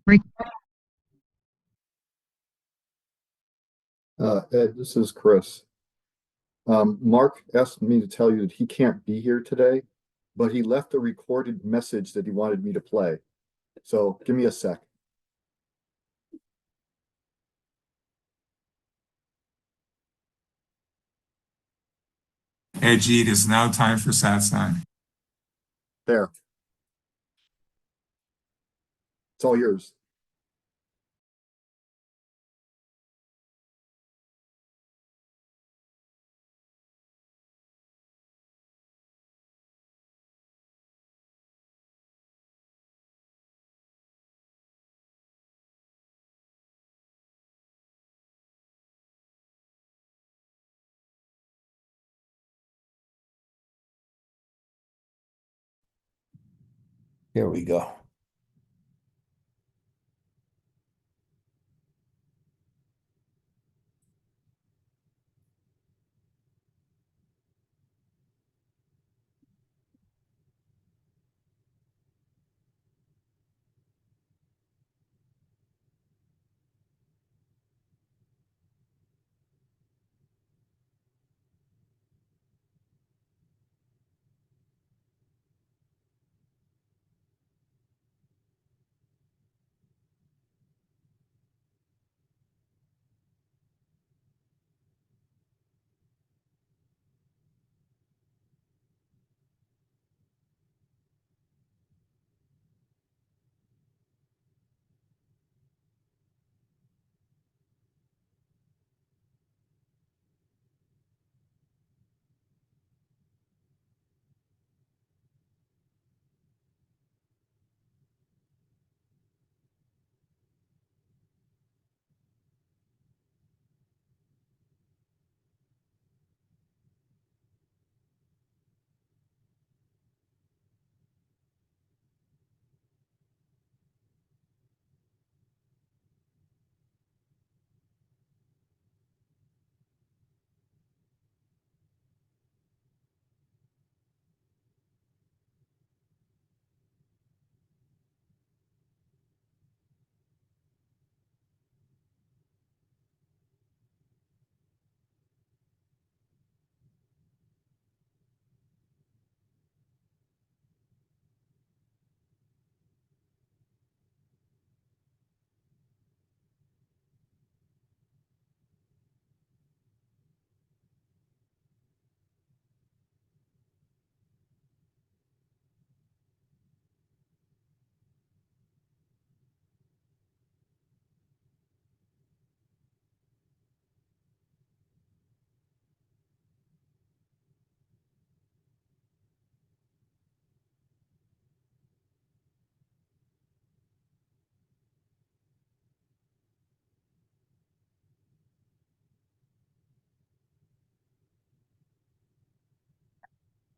Break. Ed, this is Chris. Mark asked me to tell you that he can't be here today, but he left a recorded message that he wanted me to play. So give me a sec. Edgy, it is now time for Satsang. There, it's all yours. Here we go.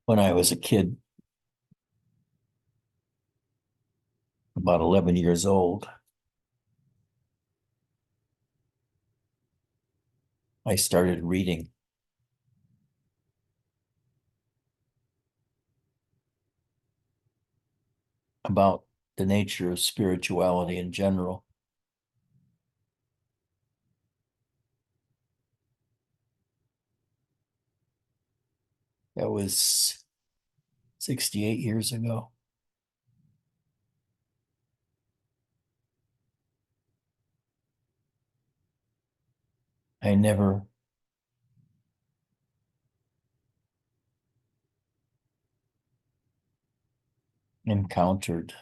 When I was a kid, about 11 years old, I started reading about the nature of spirituality in general. That was 68 years ago. I never encountered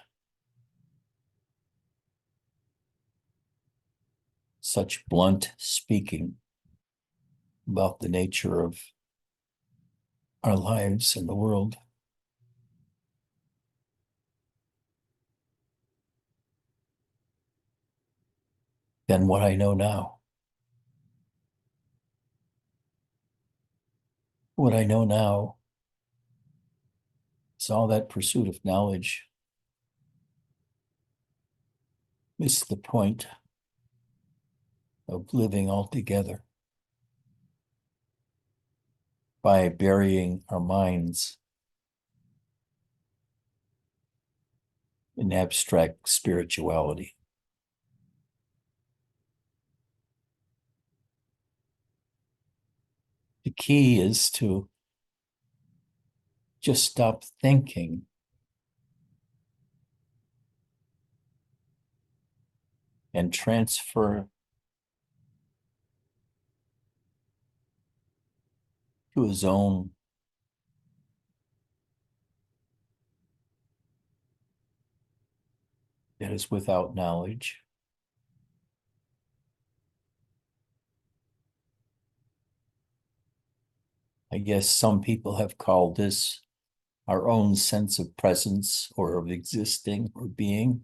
such blunt speaking about the nature of our lives and the world than what I know now. What I know now is all that pursuit of knowledge missed the point of living altogether by burying our minds in abstract spirituality. key is to just stop thinking and transfer to a zone that is without knowledge. I guess some people have called this our own sense of presence or of existing or being.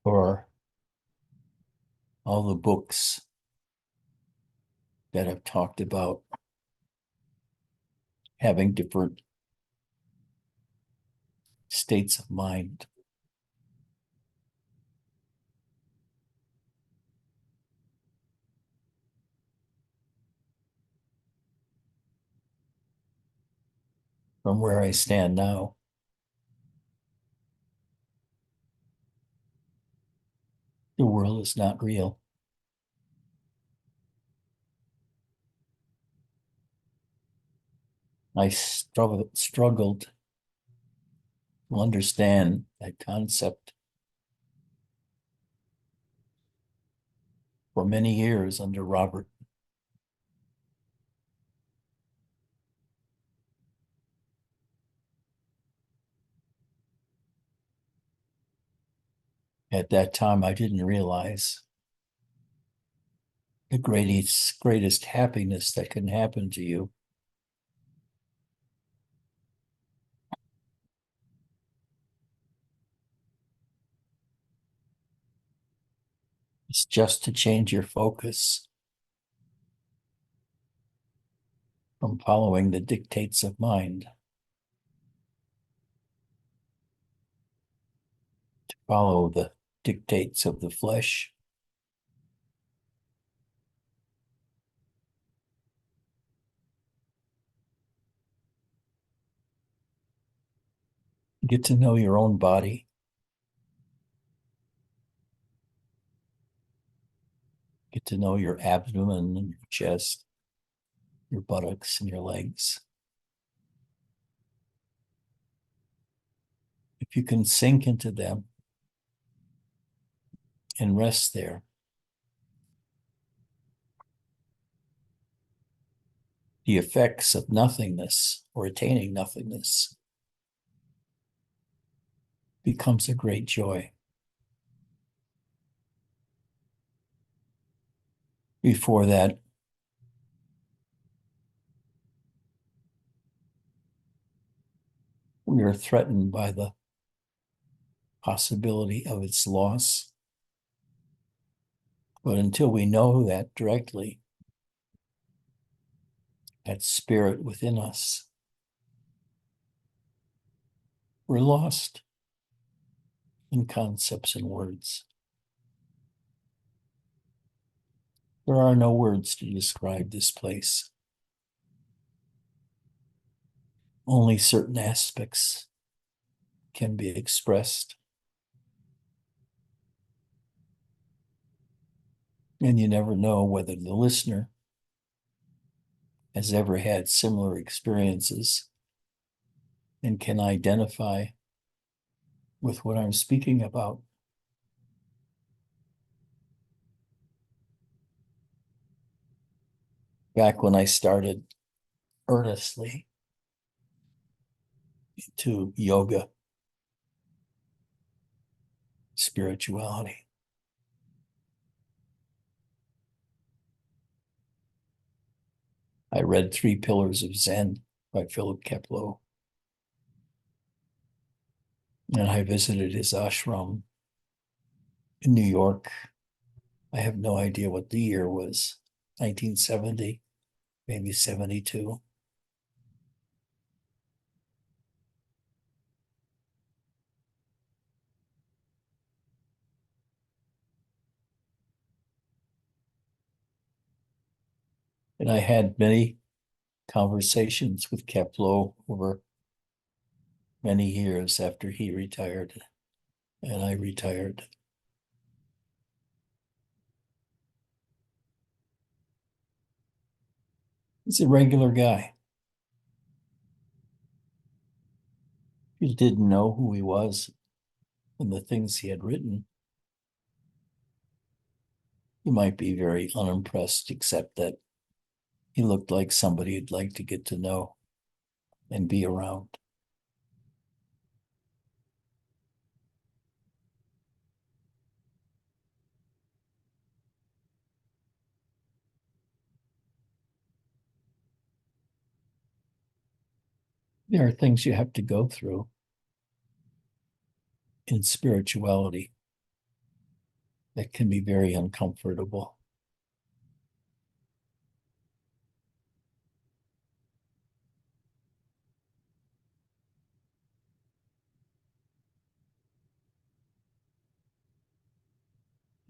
Or all the books that have talked about having different states of mind. From where I stand now, the world is not real. I struggled to understand that concept for many years under Robert. At that time, I didn't realize the greatest happiness that can happen to you is just to change your focus from following the dictates of mind to follow the dictates of the flesh. Get to know your own body. Get to know your abdomen and your chest, your buttocks and your legs. If you can sink into them and rest there, the effects of nothingness or attaining nothingness becomes a great joy. Before that, we are threatened by the possibility of its loss. But until we know that directly, that spirit within us, we're lost in concepts and words. There are no words to describe this place. Only certain aspects can be expressed. And you never know whether the listener has ever had similar experiences and can identify with what I'm speaking about. Back when I started earnestly into yoga, spirituality, I read Three Pillars of Zen by Philip Keplo. And I visited his ashram in New York. I have no idea what the year was, 1970, maybe 72. And I had many conversations with Keplo over many years after he retired. and I retired. He's a regular guy. If you didn't know who he was and the things he had written, you might be very unimpressed, except that he looked like somebody you'd like to get to know and be around. There are things you have to go through in spirituality that can be very uncomfortable.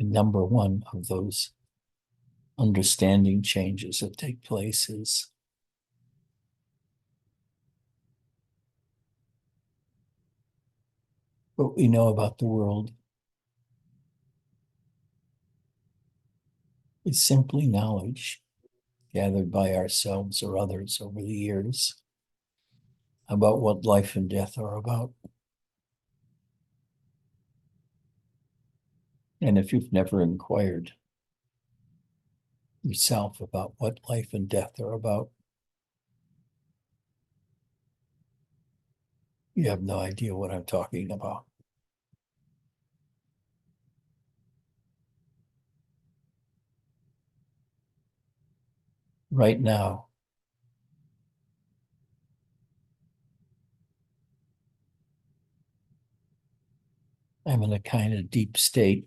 And number one of those understanding changes that take place is what we know about the world is simply knowledge gathered by ourselves or others over the years about what life and death are about. And if you've never inquired yourself about what life and death are about, you have no idea what I'm talking about. Right now, I'm in a kind of deep state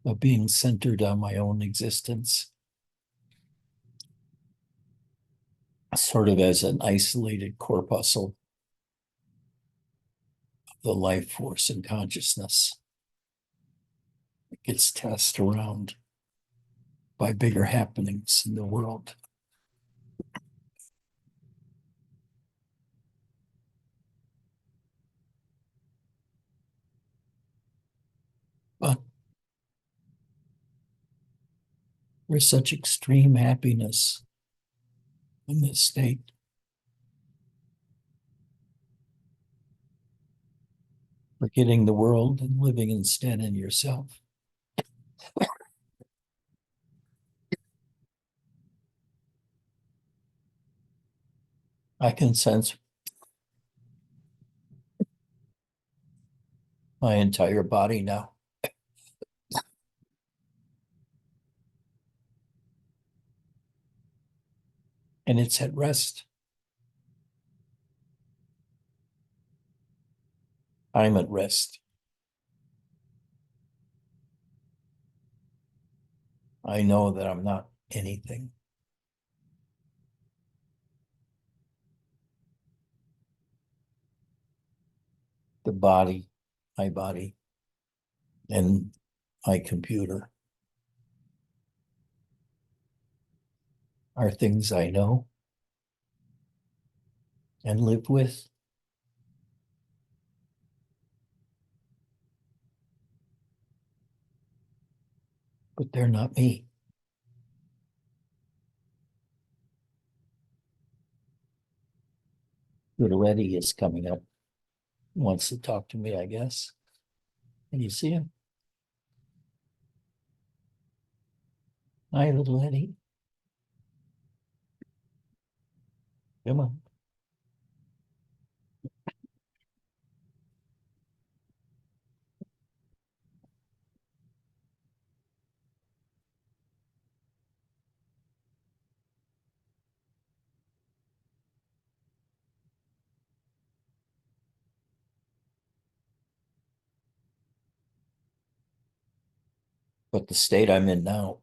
of being centered on my own existence, sort of as an isolated corpuscle of the life force and consciousness. It gets tossed around by bigger happenings in the world. But there's such extreme happiness in this state. Forgetting the world and living instead in yourself. I can sense my entire body now. And it's at rest. I'm at rest. I know that I'm not anything. The body, my body, and my computer are things I know and live with. But they're not me. Little Eddie is coming up. Wants to talk to me, I guess. Can you see him? Hi, little Eddie. Come on. But the state I'm in now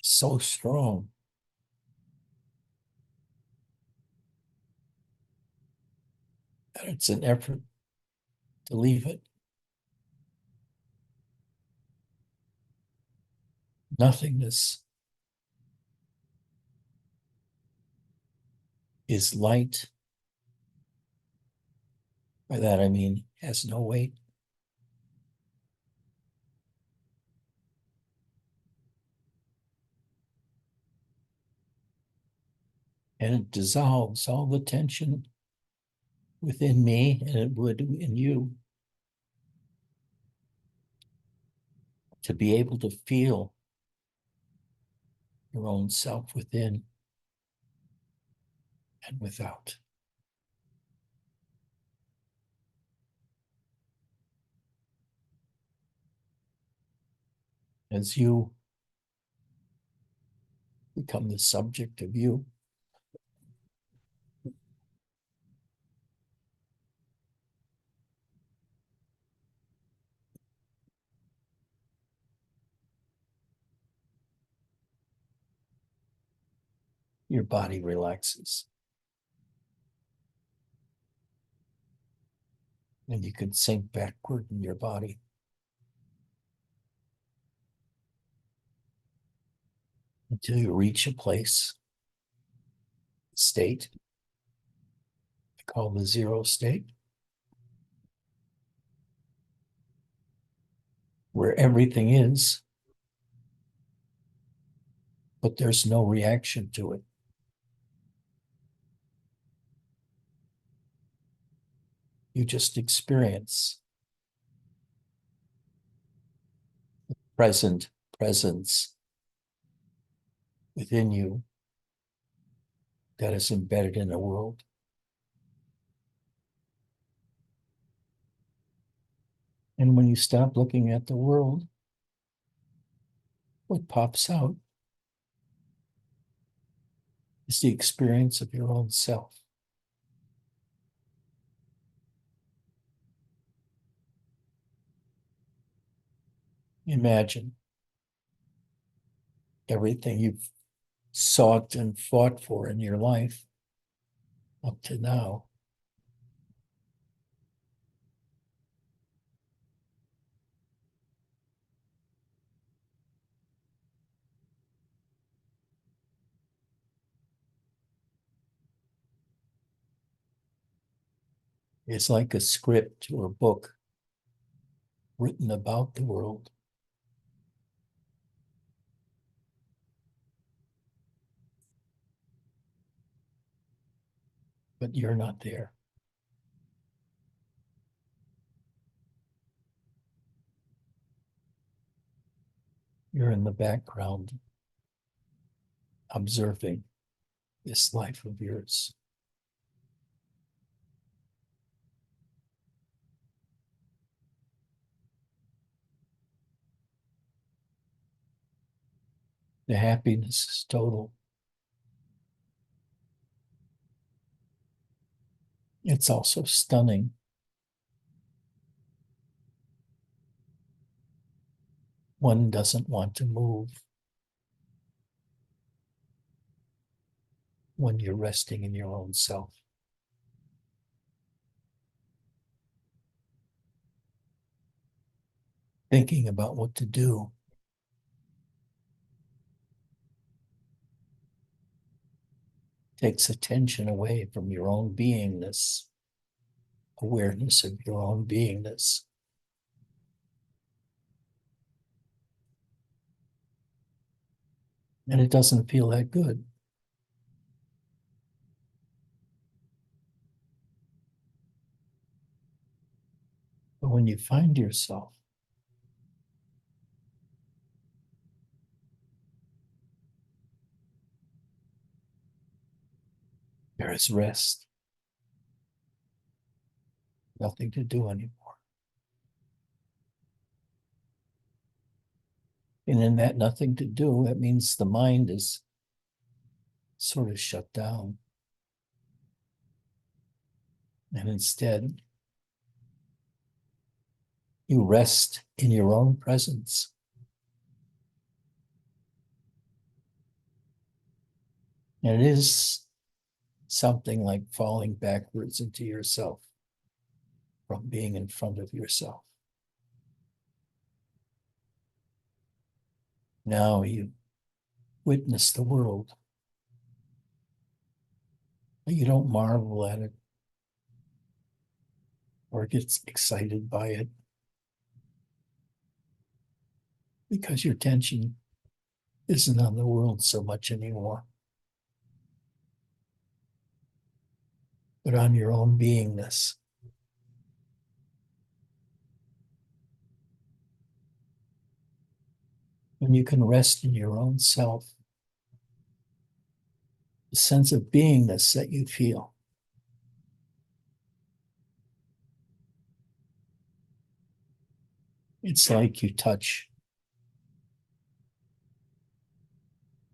is so strong. And it's an effort to leave it. Nothingness is light. By that I mean has no weight. And it dissolves all the tension within me, and it would in you. To be able to feel your own self within and without. As you become the subject of you, your body relaxes. And you can sink backward in your body. Until you reach a place, state, called the zero state, where everything is, but there's no reaction to it. You just experience the present presence within you that is embedded in the world. And when you stop looking at the world, what pops out is the experience of your own self. Imagine everything you've sought and fought for in your life up to now. It's like a script or a book written about the world. But you're not there. You're in the background, observing this life of yours. The happiness is total. It's also stunning. One doesn't want to move when you're resting in your own self. Thinking about what to do takes attention away from your own beingness, awareness of your own beingness. And it doesn't feel that good. But when you find yourself there is rest, nothing to do anymore. And in that nothing to do, that means the mind is sort of shut down. And instead, you rest in your own presence. And it is something like falling backwards into yourself from being in front of yourself. Now you witness the world. You don't marvel at it or get excited by it because your attention isn't on the world so much anymore, but on your own beingness. When you can rest in your own self, the sense of beingness that you feel, it's like you touch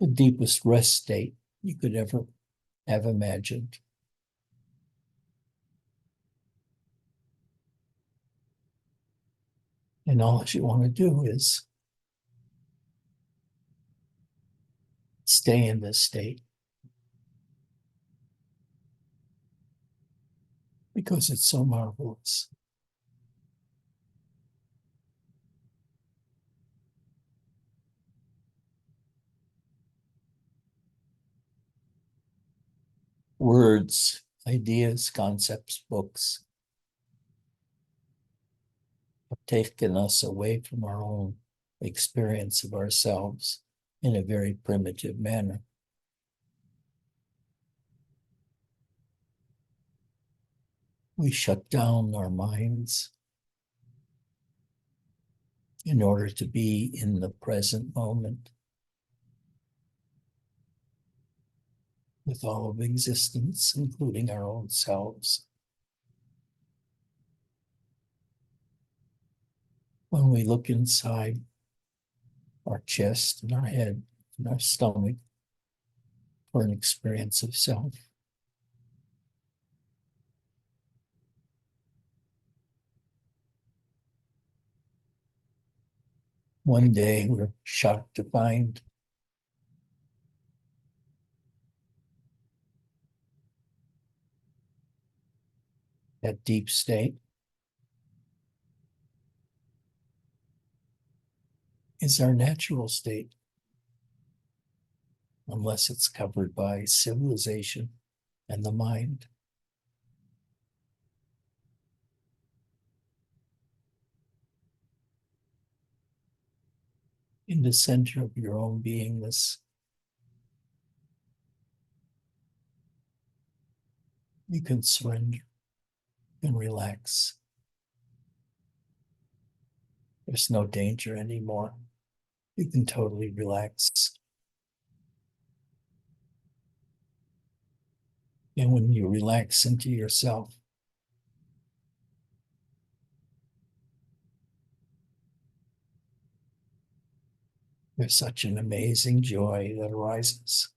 the deepest rest state you could ever have imagined. And all you want to do is stay in this state because it's so marvelous. Words, ideas, concepts, books have taken us away from our own experience of ourselves in a very primitive manner. We shut down our minds in order to be in the present moment with all of existence, including our own selves. When we look inside our chest and our head and our stomach for an experience of self, one day we're shocked to find that deep state is our natural state, unless it's covered by civilization and the mind. In the center of your own beingness, you can surrender and relax. There's no danger anymore. You can totally relax. And when you relax into yourself, there's such an amazing joy that arises.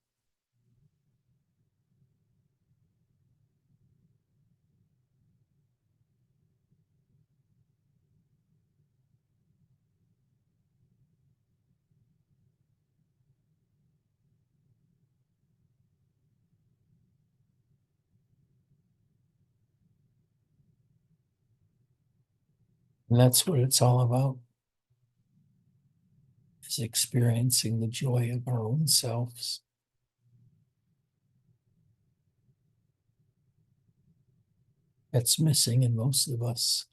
And that's what it's all about, is experiencing the joy of our own selves. That's missing in most of us.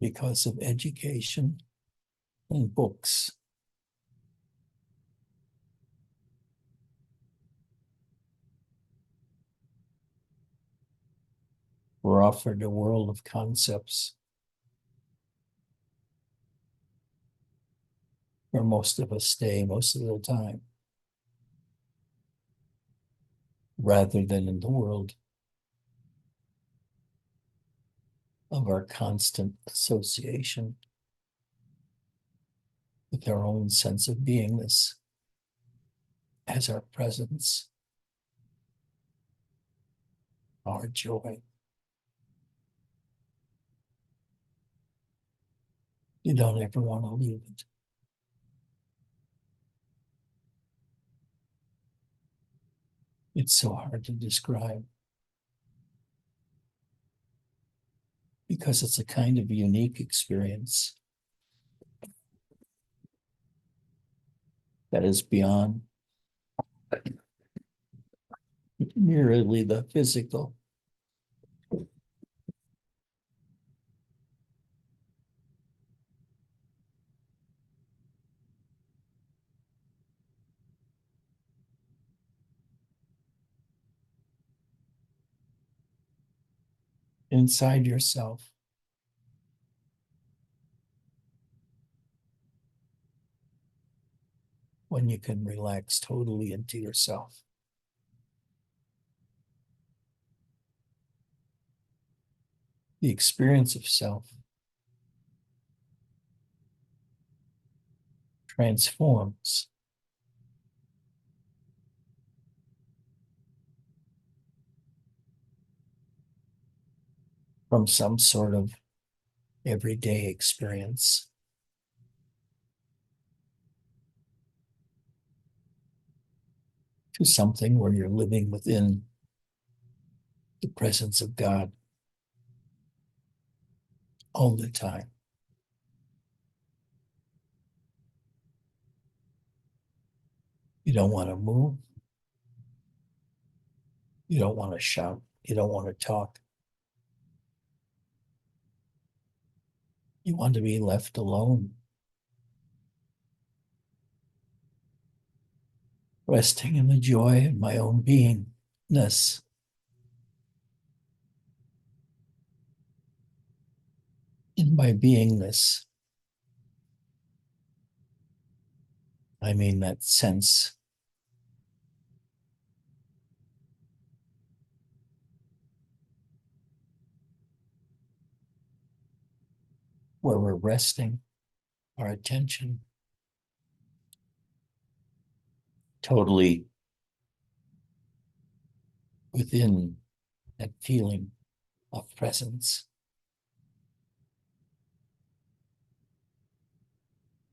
Because of education and books. We're offered a world of concepts where most of us stay most of the time, rather than in the world of our constant association with our own sense of beingness as our presence, our joy. You don't ever want to leave it. It's so hard to describe because it's a kind of unique experience that is beyond merely the physical. Inside yourself. When you can relax totally into yourself. The experience of self transforms from some sort of everyday experience to something where you're living within the presence of God all the time. You don't want to move. You don't want to shout. You don't want to talk. You want to be left alone, resting in the joy of my own beingness. In my beingness, I mean that sense where we're resting our attention totally within that feeling of presence,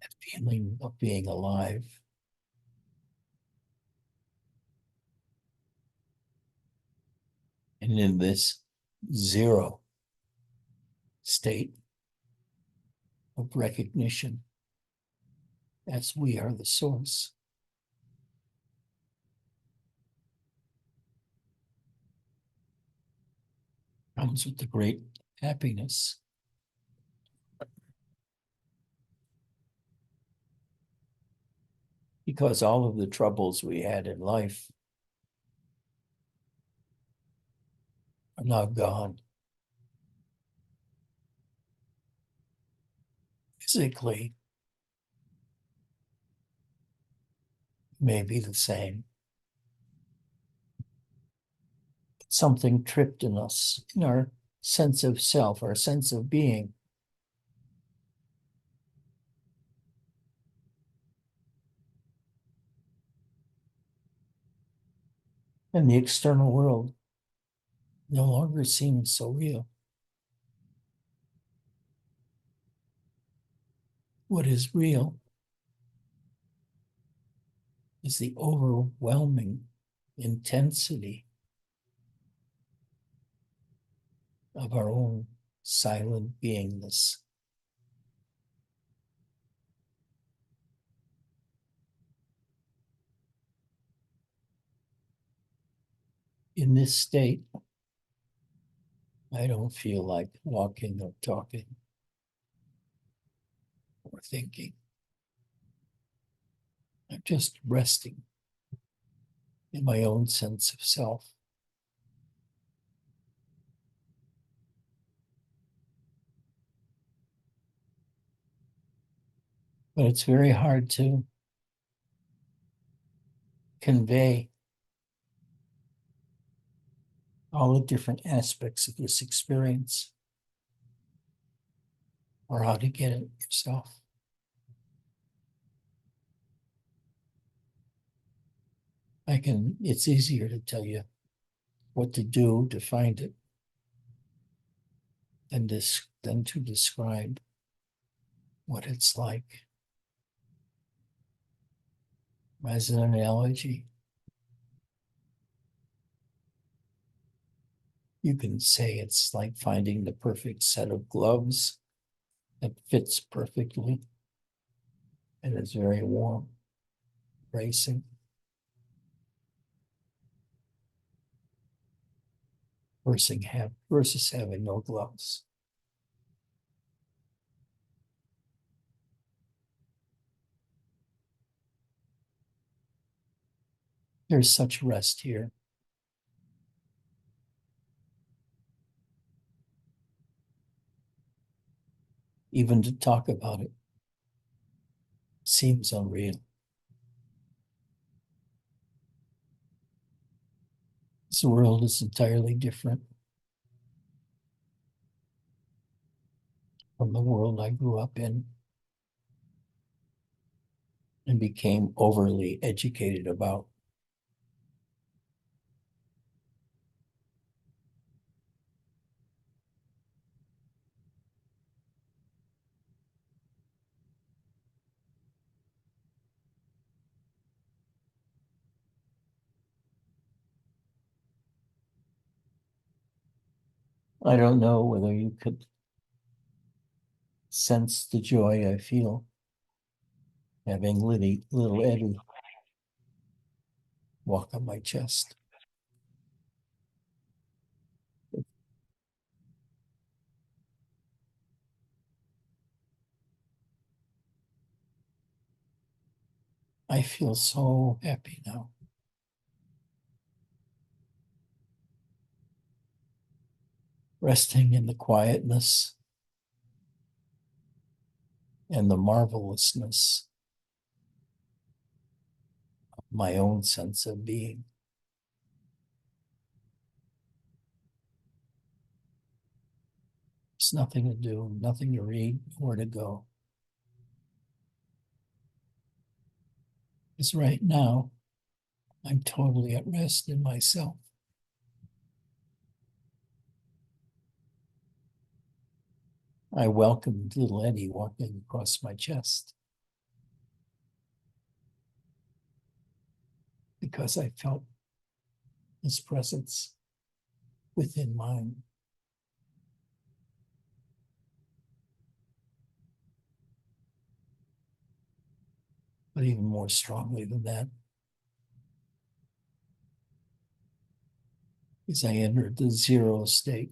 that feeling of being alive. And in this zero state of recognition, as we are the source, comes with the great happiness. Because all of the troubles we had in life are now gone. Physically, may be the same. Something tripped in us, in our sense of self, our sense of being. And the external world no longer seems so real. What is real is the overwhelming intensity of our own silent beingness. In this state, I don't feel like walking or talking or thinking. I'm just resting in my own sense of self. But it's very hard to convey all the different aspects of this experience or how to get it yourself. It's easier to tell you what to do to find it than to describe what it's like. As an analogy, You can say it's like finding the perfect set of gloves that fits perfectly and is very warm, bracing. Versus having no gloves. There's such rest here. Even to talk about it seems unreal. This world is entirely different from the world I grew up in and became overly educated about. I don't know whether you could sense the joy I feel having little Eddie walk on my chest. I feel so happy now. Resting in the quietness and the marvelousness of my own sense of being. There's nothing to do, nothing to read, nowhere to go. Because right now, I'm totally at rest in myself. I welcomed little Eddie walking across my chest because I felt his presence within mine. But even more strongly than that, as I entered the zero state,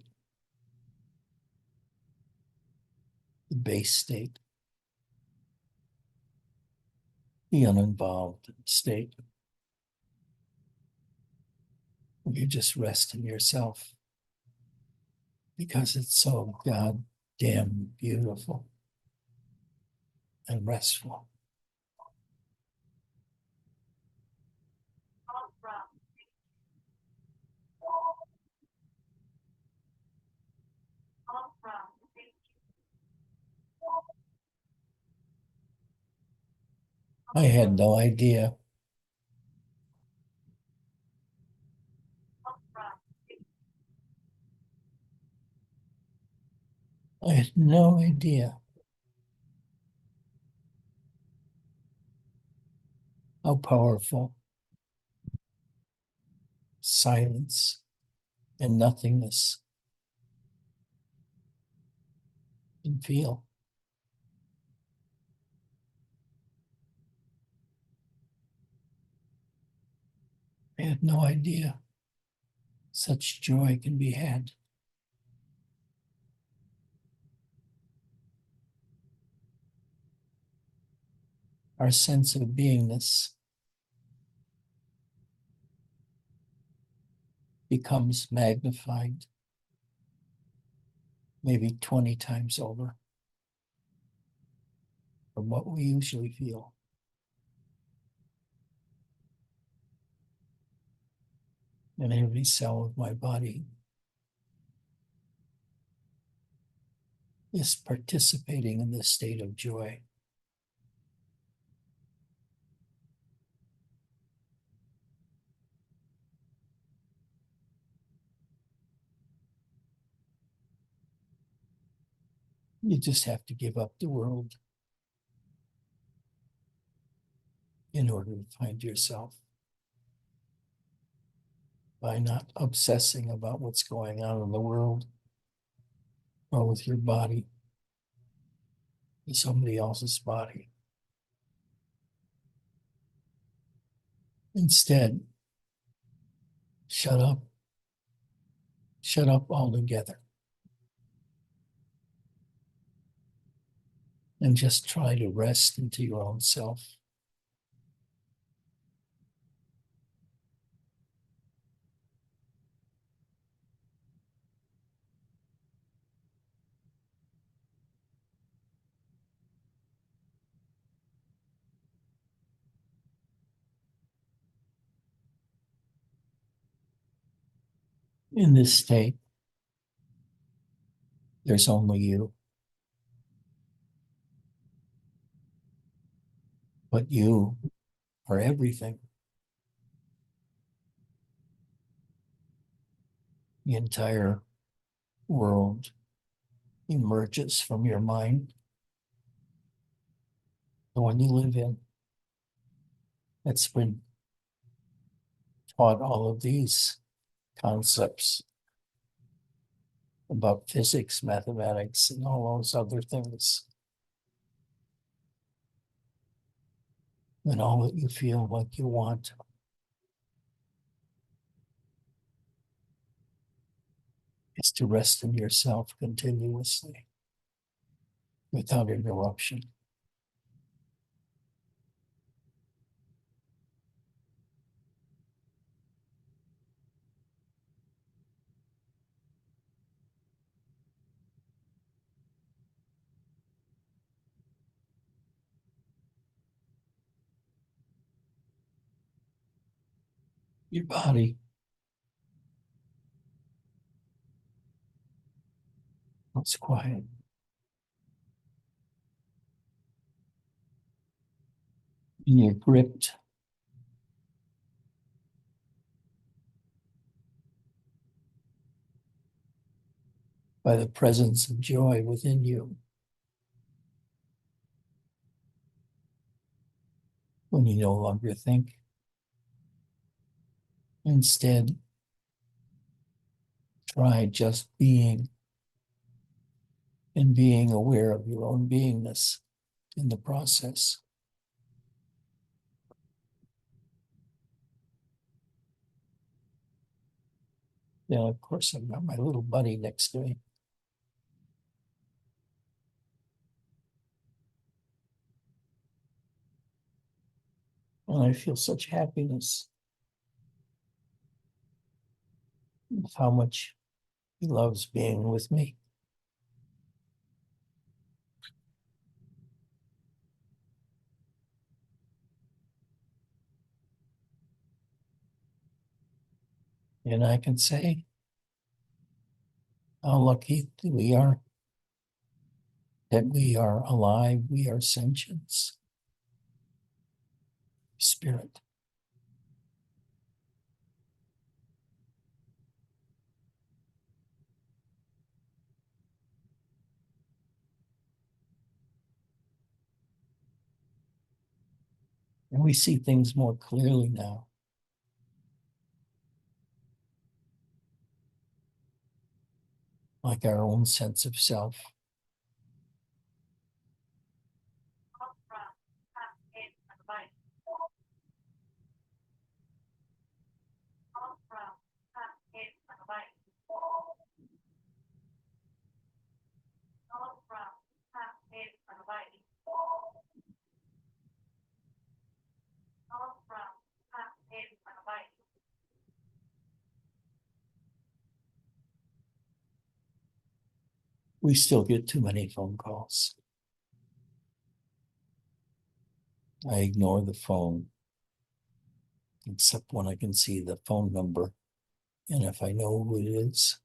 the base state, the uninvolved state, where you just rest in yourself because it's so goddamn beautiful and restful. I had no idea. I had no idea how powerful silence and nothingness can feel. I had no idea such joy can be had. Our sense of beingness becomes magnified maybe 20 times over from what we usually feel. And every cell of my body is participating in this state of joy. You just have to give up the world in order to find yourself. by not obsessing about what's going on in the world or with your body, with somebody else's body. Instead, shut up altogether, and just try to rest into your own self. In this state, there's only you. But you are everything. The entire world emerges from your mind, the one you live in. That's been taught all of these concepts about physics, mathematics, and all those other things. And all that you feel like you want is to rest in yourself continuously without interruption. Your body is quiet. And you're gripped by the presence of joy within you. When you no longer think, instead, try just being and being aware of your own beingness in the process. Now, of course, I've got my little buddy next to me. And I feel such happiness with how much he loves being with me. And I can say how lucky we are that we are alive, we are sentience, spirit. And we see things more clearly now. Like our own sense of self. We still get too many phone calls. I ignore the phone, except when I can see the phone number, and if I know who it is.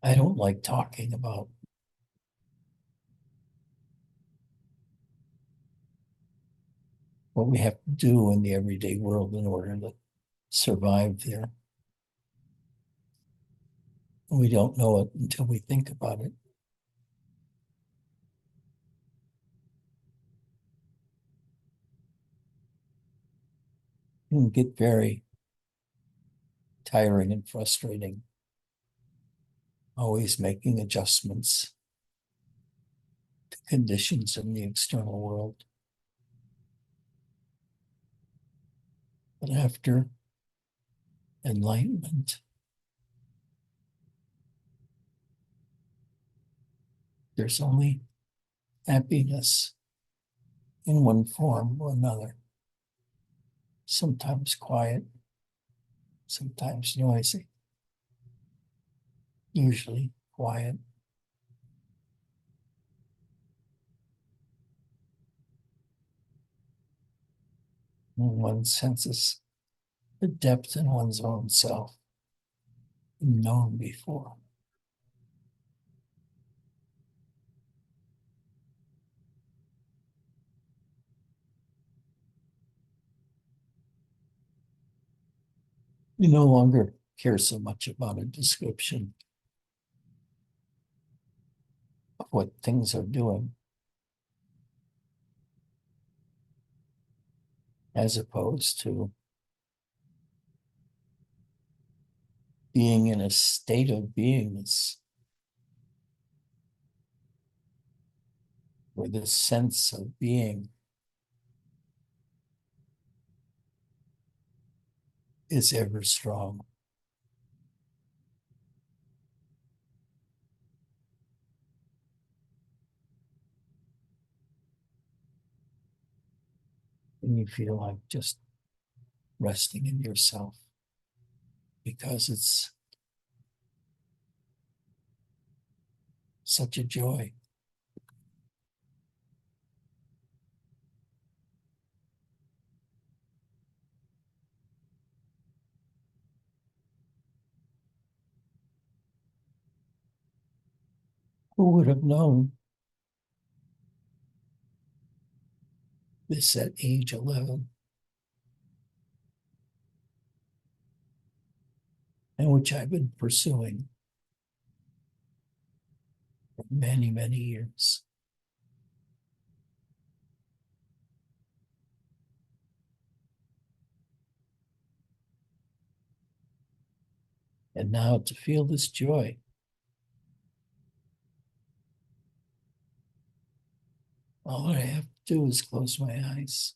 I don't like talking about what we have to do in the everyday world in order to survive there. We don't know it until we think about it. can get very tiring and frustrating, always making adjustments to conditions in the external world. But after enlightenment, there's only happiness in one form or another. Sometimes quiet, sometimes noisy, usually quiet. When one senses the depth in one's own self, known before. You no longer care so much about a description of what things are doing, as opposed to being in a state of beingness where the sense of being is ever strong. And you feel like just resting in yourself because it's such a joy. Who would have known this at age 11? And which I've been pursuing for many, many years. And now to feel this joy, all I have to do is close my eyes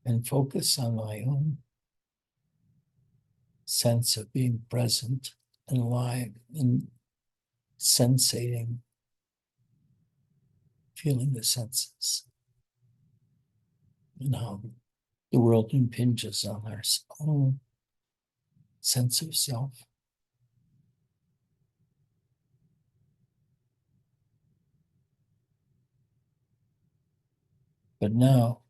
and focus on my own sense of being present and alive and sensating, feeling the senses, and how the world impinges on our own sense of self. But now,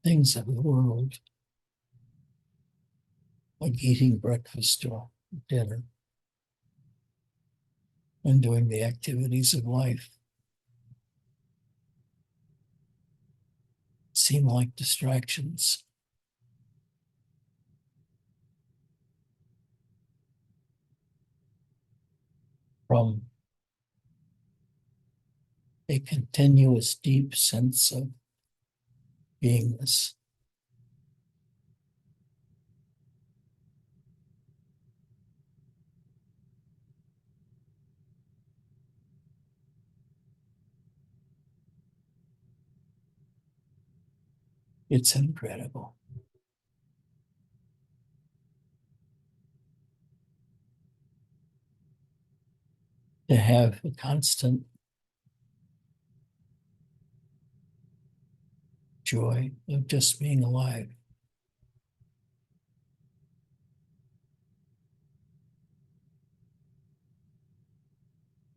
things of the world, like eating breakfast or dinner, and doing the activities of life, seem like distractions. From a continuous deep sense of beingness. It's incredible. To have a constant joy of just being alive.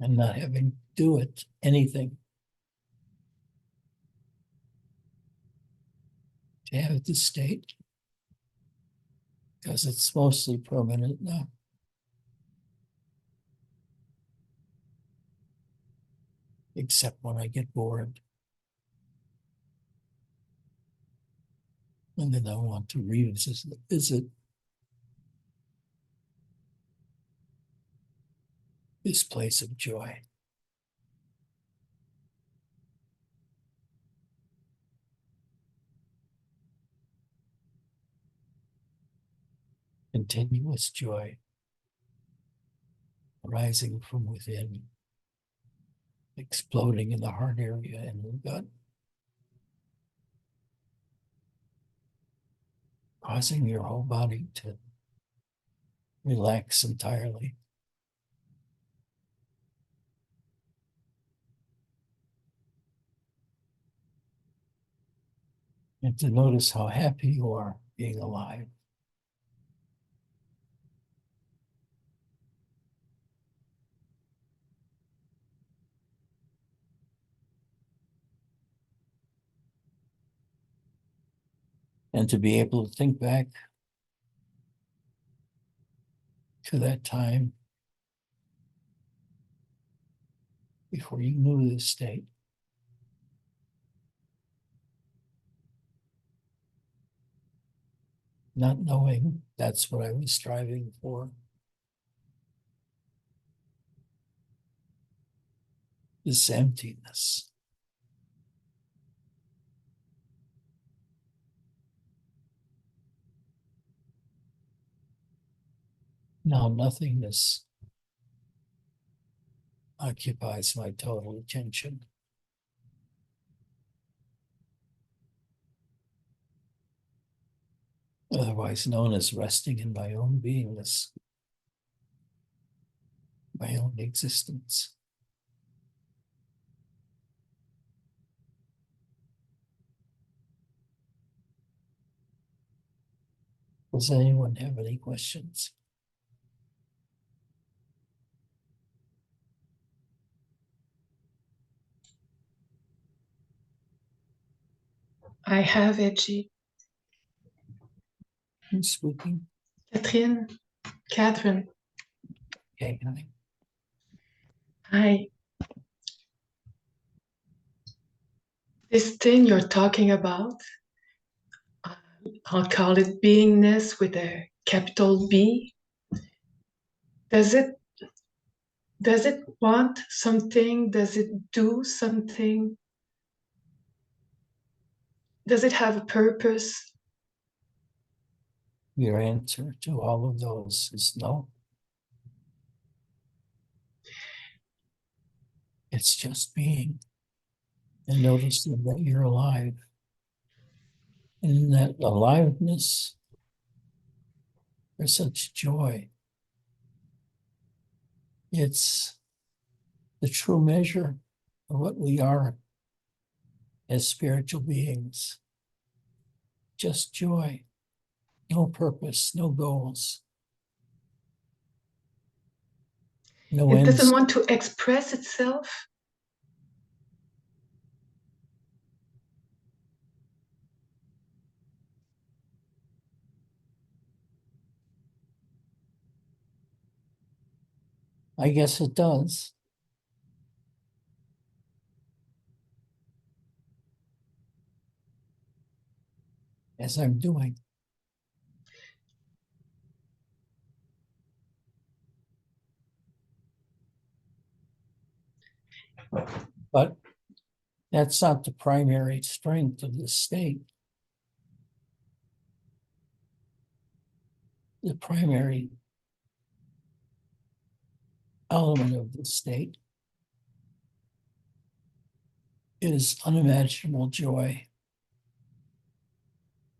And not having to do anything. To have this state, because it's mostly permanent now. Except when I get bored. And then I want to revisit this place of joy. continuous joy rising from within, exploding in the heart area and the gut, causing your whole body to relax entirely. And to notice how happy you are being alive. And to be able to think back to that time before you knew this state. Not knowing that's what I was striving for. This emptiness. Now nothingness occupies my total attention. Otherwise known as resting in my own beingness, my own existence. Does anyone have any questions? I have Edgy. Who's speaking? Catherine. Okay, hi. Hi. This thing you're talking about, I'll call it beingness with a capital B. Does it want something? Does it do something? Does it have a purpose? Your answer to all of those is no. It's just being and noticing that you're alive. And in that aliveness, there's such joy. It's the true measure of what we are as spiritual beings. Just joy, no purpose, no goals, no It doesn't ends. want to express itself. I guess it does. As I'm doing. But that's not the primary strength of this state. The primary element of this state is unimaginable joy,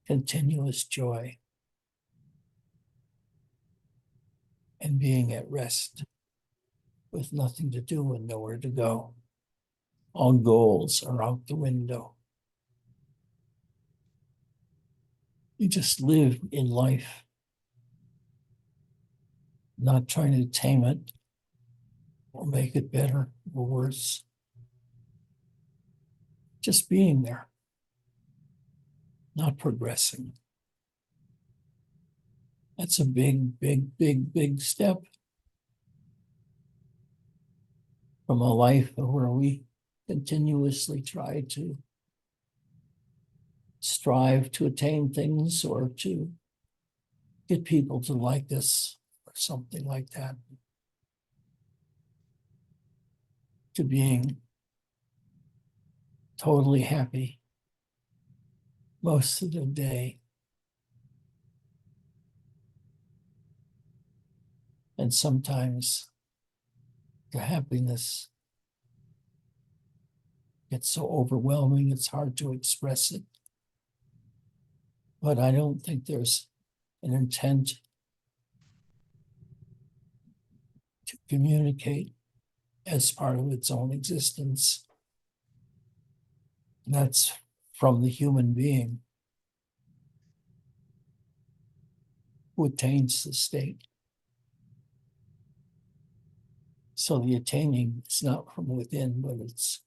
continuous joy, and being at rest with nothing to do and nowhere to go. All goals are out the window. You just live in life, not trying to tame it or make it better or worse. Just being there, not progressing. That's a big, big, big, big step from a life where we continuously try to strive to attain things or to get people to like us or something like that, to being totally happy most of the day. And sometimes the happiness gets so overwhelming, it's hard to express it. But I don't think there's an intent to communicate as part of its own existence. That's from the human being who attains the state. So the attaining is not from within, but it's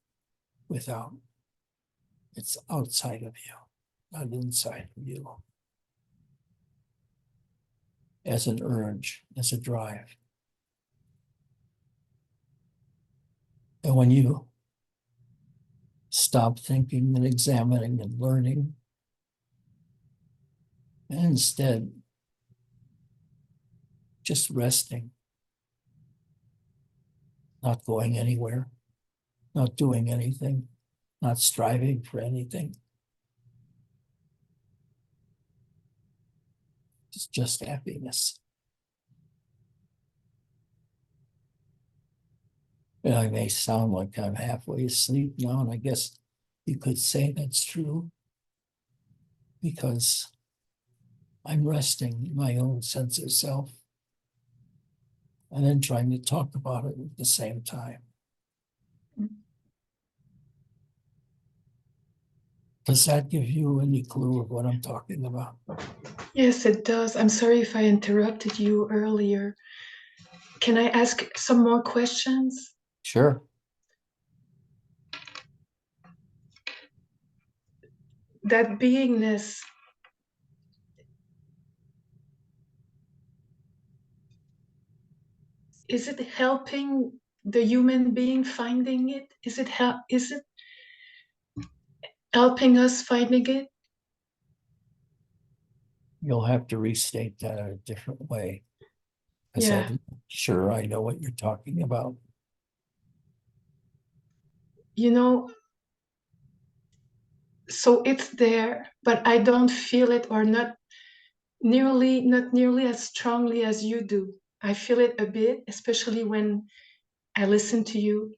without. It's outside of you, not inside of you. As an urge, as a drive. And when you stop thinking and examining and learning, and instead just resting, not going anywhere, not doing anything, not striving for anything. It's just happiness. And I may sound like I'm halfway asleep now, and I guess you could say that's true because I'm resting in my own sense of self and then trying to talk about it at the same time. Does that give you any clue of what I'm talking about? Yes, it does. I'm sorry if I interrupted you earlier. Can I ask some more questions? Sure. That beingness, is it helping the human being finding it? Is it helping us finding it? You'll have to restate that in a different way. Because Yeah. I'm sure I know what you're talking about. You know, so it's there, but I don't feel it, or not nearly as strongly as you do. I feel it a bit, especially when I listen to you,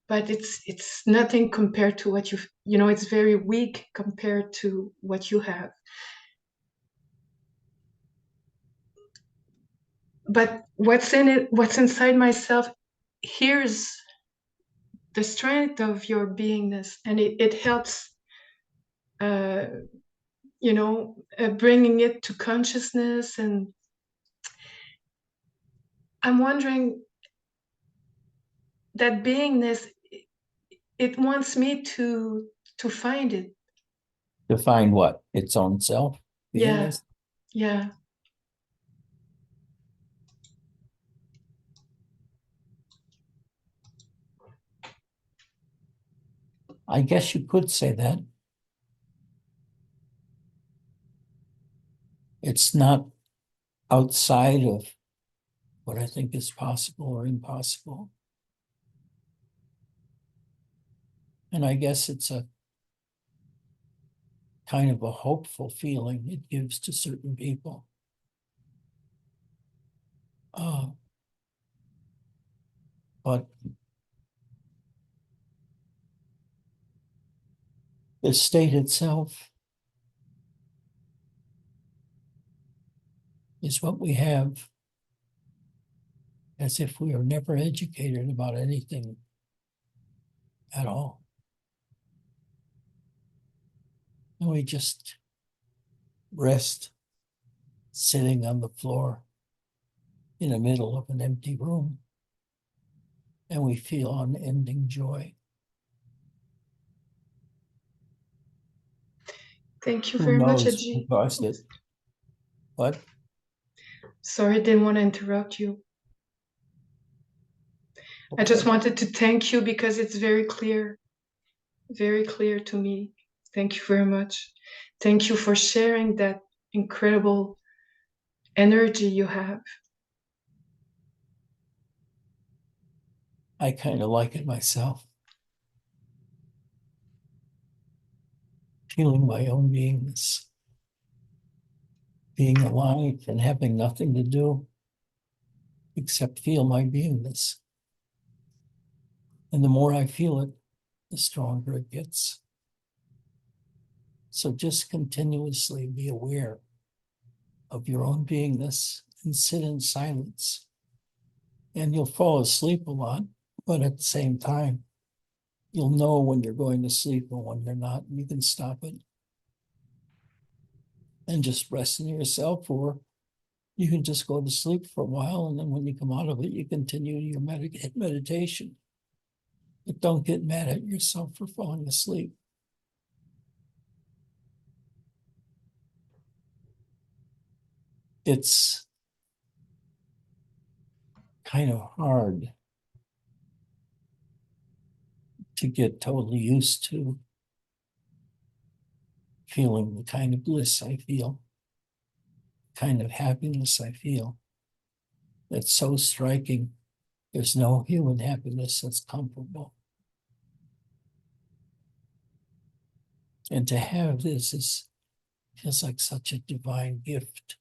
but it's nothing compared to what it's very weak compared to what you have. But what's inside myself hears the strength of your beingness, and it helps bringing it to consciousness. And I'm wondering, that beingness, it wants me to find it. To find what? Its own self? Yeah. Beingness? Yeah. I guess you could say that. It's not outside of what I think is possible or impossible. And I guess it's a kind of a hopeful feeling it gives to certain people. But the state itself is what we have, as if we are never educated about anything at all. And we just rest sitting on the floor in the middle of an empty room, and we feel unending joy. Thank you Who very much, knows who Ajit. caused it? What? Sorry, didn't want to interrupt you. I just Okay. wanted to thank you because it's very clear to me. Thank you very much. Thank you for sharing that incredible energy you have. I kind of like it myself. Feeling my own beingness, being alive and having nothing to do except feel my beingness. And the more I feel it, the stronger it gets. So just continuously be aware of your own beingness and sit in silence. And you'll fall asleep a lot, but at the same time, you'll know when you're going to sleep and when you're not, and you can stop it. And just rest in yourself, or you can just go to sleep for a while, and then when you come out of it, you continue your meditation. But don't get mad at yourself for falling asleep. It's kind of hard to get totally used to feeling the kind of bliss I feel, kind of happiness I feel. It's so striking. There's no human happiness that's comparable. And to have this feels like such a divine gift.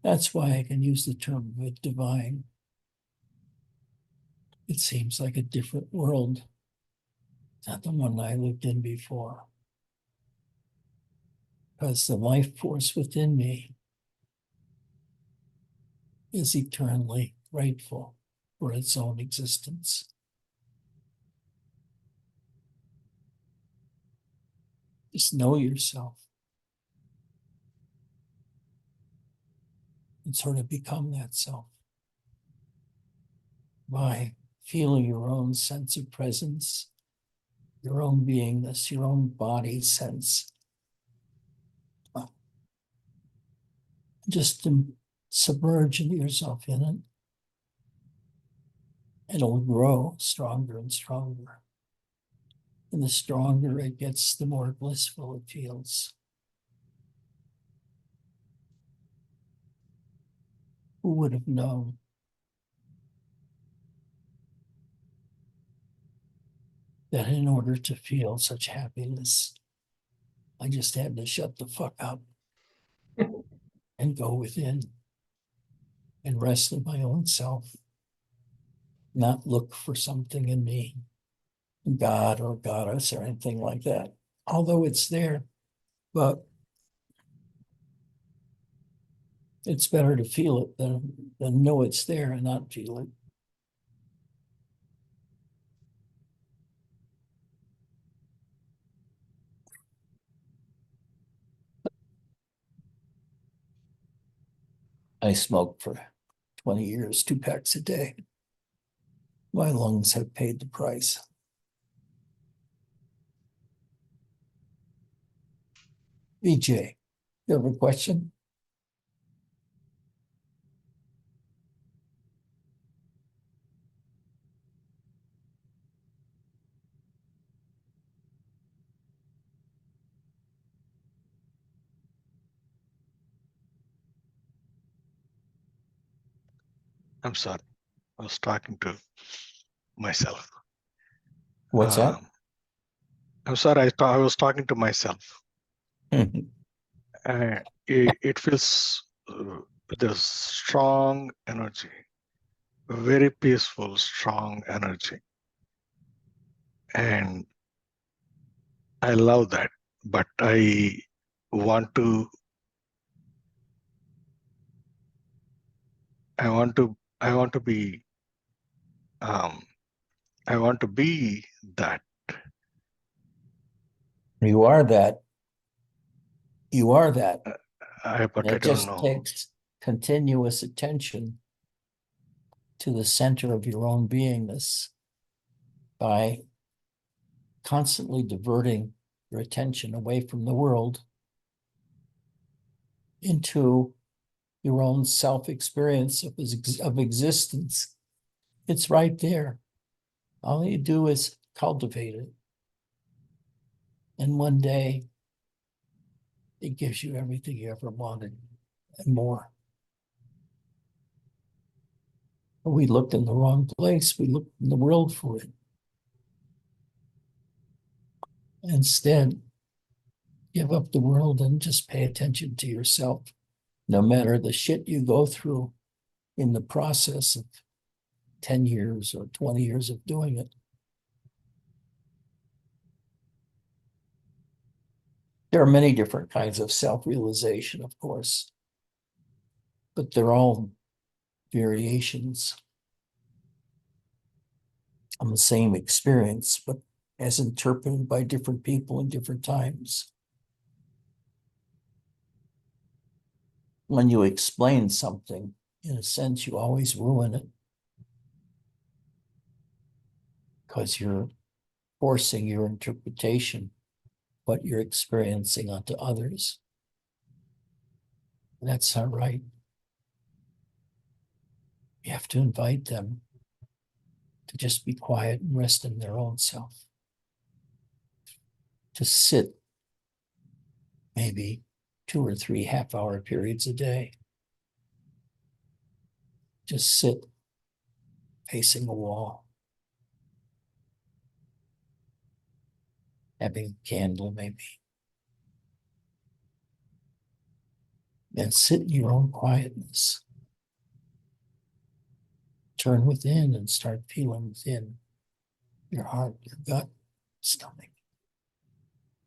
That's why I can use the term divine. It seems like a different world, not the one I lived in before. Because the life force within me is eternally grateful for its own existence. Just know yourself and sort of become that self by feeling your own sense of presence, your own beingness, your own body sense. Just submerge yourself in it, and it'll grow stronger and stronger. And the stronger it gets, the more blissful it feels. Who would have known that in order to feel such happiness, I just had to shut the fuck up and go within and rest in my own self, not look for something in me, God or goddess or anything like that, although it's there. But it's better to feel it than know it's there and not feel it. I smoked for 20 years, 2 packs a day. My lungs have paid the price. BJ, you have a question? I'm sorry. I was talking to myself. What's that? I'm sorry. I was talking to myself. It feels there's strong energy, very peaceful, strong energy. And I love that. But I want to be I want to be that. You are that. You are that. But I It don't just know. takes continuous attention to the center of your own beingness by constantly diverting your attention away from the world into your own self-experience of existence. It's right there. All you do is cultivate it. And one day, it gives you everything you ever wanted and more. But we looked in the wrong place. We looked in the world for it. Instead, give up the world and just pay attention to yourself. No matter the shit you go through, in the process of 10 years or 20 years of doing it, there are many different kinds of self-realization, of course, but they're all variations on the same experience, but as interpreted by different people in different times. When you explain something, in a sense, you always ruin it because you're forcing your interpretation, what you're experiencing, onto others. That's not right. You have to invite them to just be quiet and rest in their own self. To sit maybe 2 or 3 half-hour periods a day. Just sit facing a wall, having a candle maybe. And sit in your own quietness. Turn within and start feeling within your heart, your gut, stomach,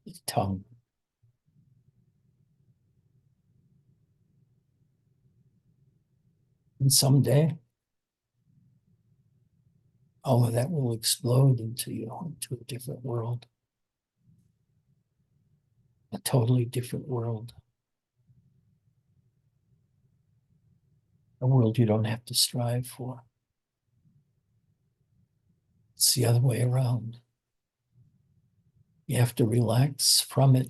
your tongue. And someday, all of that will explode into a different world. A totally different world. A world you don't have to strive for. It's the other way around. You have to relax from it.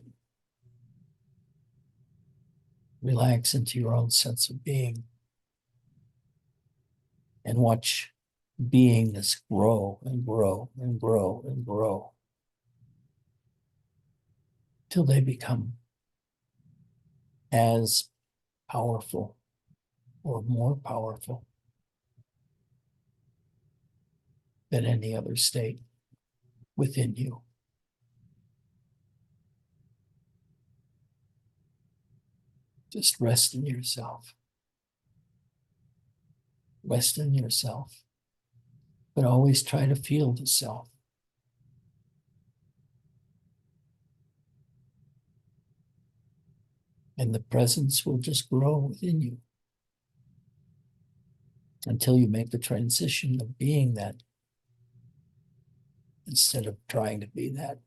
Relax into your own sense of being. And watch beingness grow and grow and grow and grow till they become as powerful or more powerful than any other state within you. Just rest in yourself. Rest in yourself. But always try to feel the self. And the presence will just grow within you until you make the transition of being that instead of trying to be that.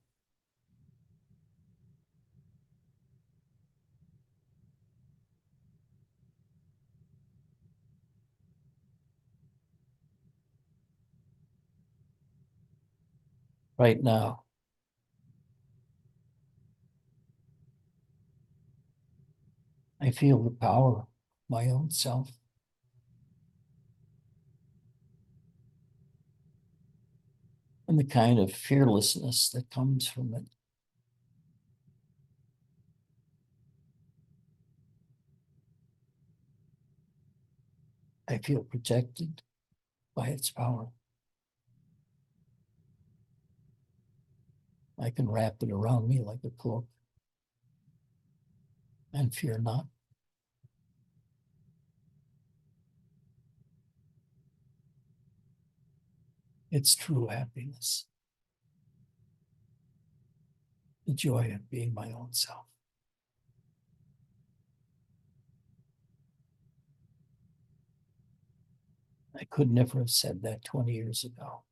Right now, I feel the power of my own self. And the kind of fearlessness that comes from it. I feel protected by its power. I can wrap it around me like a cloak and fear not. It's true happiness. The joy of being my own self. I could never have said that 20 years ago.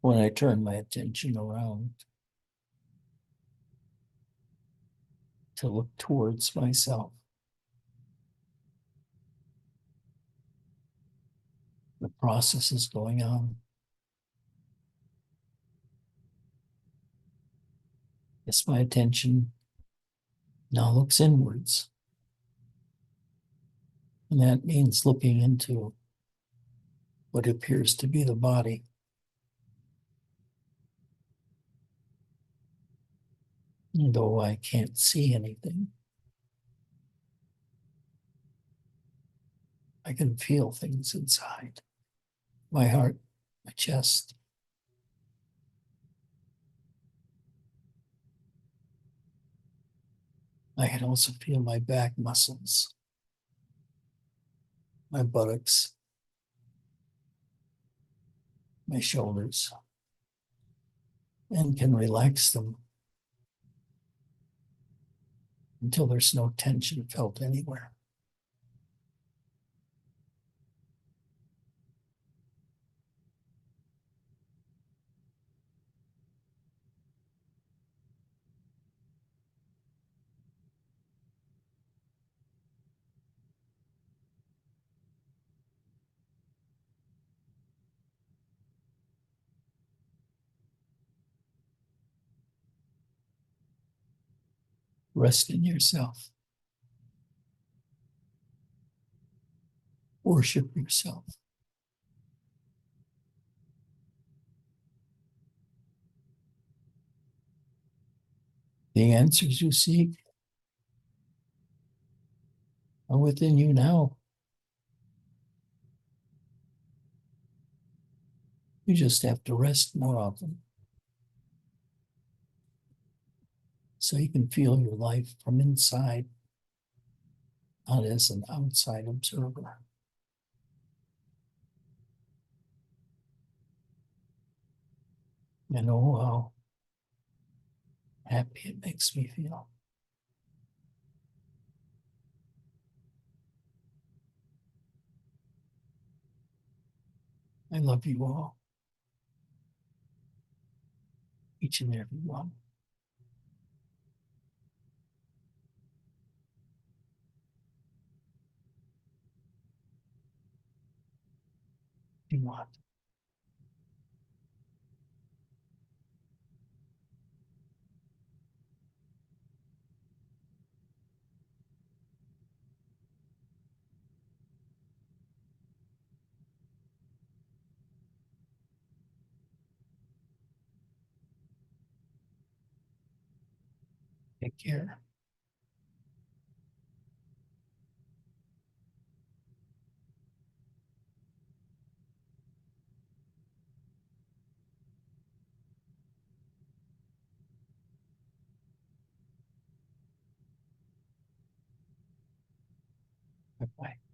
when I turn my attention around to look towards myself. The process is going on. As my attention now looks inwards. And that means looking into what appears to be the body. And though I can't see anything, I can feel things inside. My heart, my chest. I can also feel my back muscles, my buttocks, my shoulders, and can relax them until there's no tension felt anywhere. Rest in yourself. Worship yourself. The answers you seek are within you now. You just have to rest more often so you can feel your life from inside, not as an outside observer. And oh, how happy it makes me feel. I love you all, each and every one. You want. Take care. Bye-bye.